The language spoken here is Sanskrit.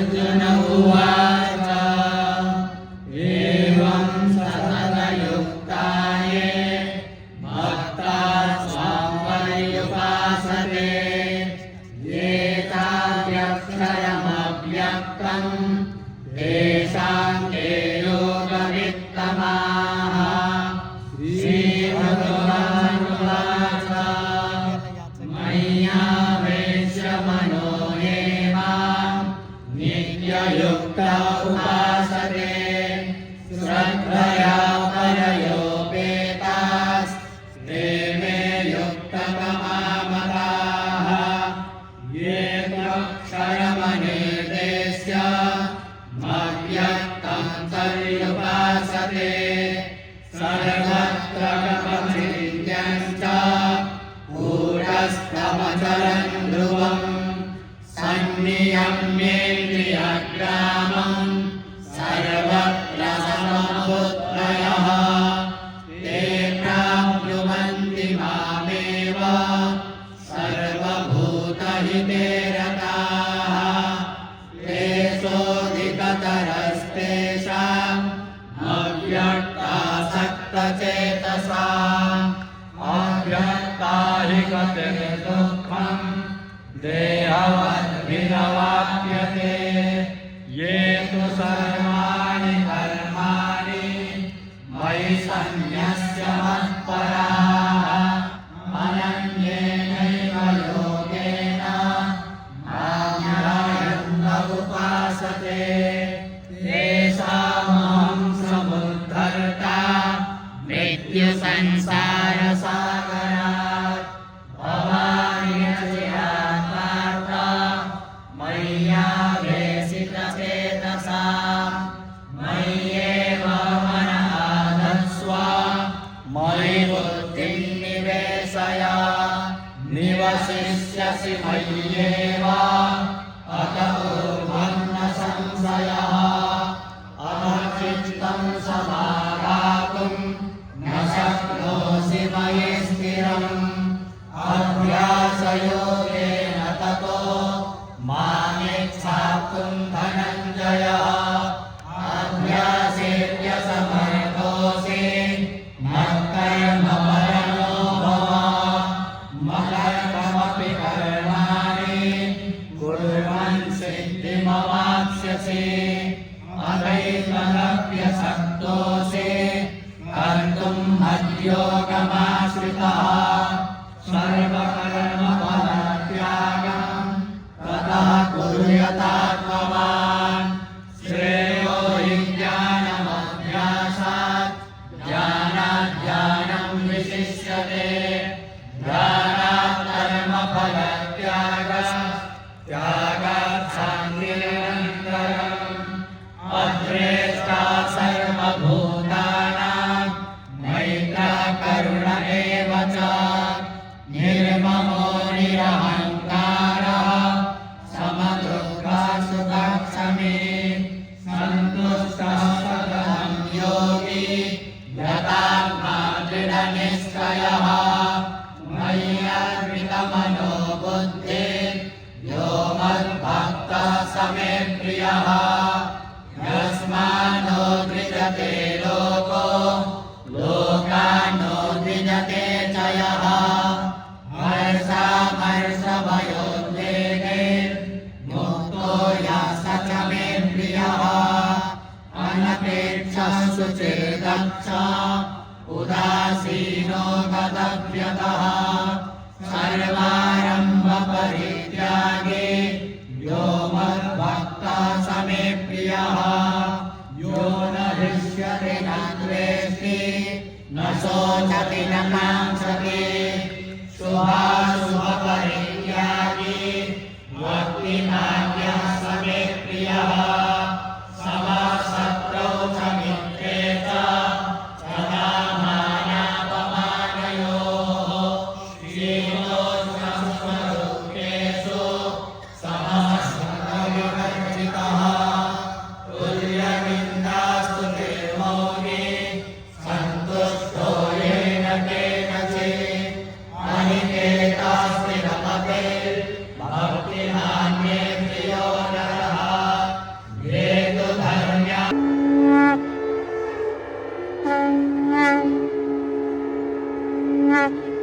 अर्जुन उवाच एवं सततयुक्ताये भक्ता स्वां पर्युपासते ये चाप्यक्षरमव्यक्तं तेषां ते योगवित्तमाः। श्रीभगवानुवाच मय्यावेश्य मनो ये मां नित्ययुक्त उपासते श्रद्धया परयोपेतास्ते मे युक्ततमा मताः। ये त्वक्षरमनिर्देश्य मव्यक्तं पर्युपासते सर्वत्र गमचिन्त्यं च गूढस्थमचरं ध्रुवं सन्नियम्येन्द्रियग्रामं सर्वत्र समबुद्धयः ते प्राप्नुवन्ति मामेव सर्वभूतहिते रताः। क्लेशोऽधिकतरस्तेषाम् अव्यक्तासक्तचेतसाम् अव्यक्ता हि गतिर्दुःखं देहवद्भिरवाप्यते। ये तु सर्वाणि कर्माणि मयि सन्न्यस्य मत्पराः अनन्येनैव योगेन मां ध्यायन्त उपासते तेषामहं समुद्धर्ता मृत्युसंसारसागरात्। भवानि चिरात्मार्था मय्यावेशितचेतसां मय्येव मनः धत्स्व मयि बुद्धिं निवेशय निवसिष्यसि मय्येव अत ऊर्ध्वं न संशयः। अमचित्तं समाधातुं न शक्नोषि मयि स्थिरम् अभ्यासयोगेन ततो मामिच्छाप्तुं धनञ्जयः। अभ्यासेऽप्यसमर्थोऽसि मत्कर्मपरमो भव मत्कर्ममपि कर्माणि कुर्वन् सिद्धिमवाप्स्यसि। अदैतदप्यसक्तोऽसि कर्तुं मद्योगमाश्रितः सर्वकर्मफलत्यागं ततः कुरु यथात्मवान्। श्रेयो हि ज्ञानमभ्यासात् ज्ञानात् ज्ञानं विशिष्यते ध्यानात् कर्मफलत्यागः त्यागात् शान्तिरनन्तरम्। अद्वेष्टा सर्वभूतानां मैत्रः करुण एव च निर्ममो निरहङ्कारः समदुःखसुखक्षमी सन्तुष्टः सततं योगी यतात्मा दृढनिश्चयः। मय्यर्पितमनो बुद्धिः यो मद्भक्तः स मे प्रियः। यस्मान्नो द्विजते लोको लोकान्नो द्विजते च यः। हर्षामर्षभयोद्वेगैर्मुक्तो यः स च मे प्रियः। अनपेक्षः शुचिर्दक्षः उदासीनो गतव्यतः सर्वारम्भपरित्यागी यो मद्भक्तः स मे प्रियः। यो न हृष्यति न द्वेष्टि न शोचति न काङ्क्षति शुभाशुभपरित्यागी भक्तिमान्यः स मे प्रियः। समशत्रौ च मित्रे च तथा मानापमानयोः शीतोष्णसुखदुःखेषु समः सर्वविवर्जितः तुल्यनिन्दास्तु निर्मौनी सन्तुष्टो येन केनचित् अनिकेत Mm-hmm.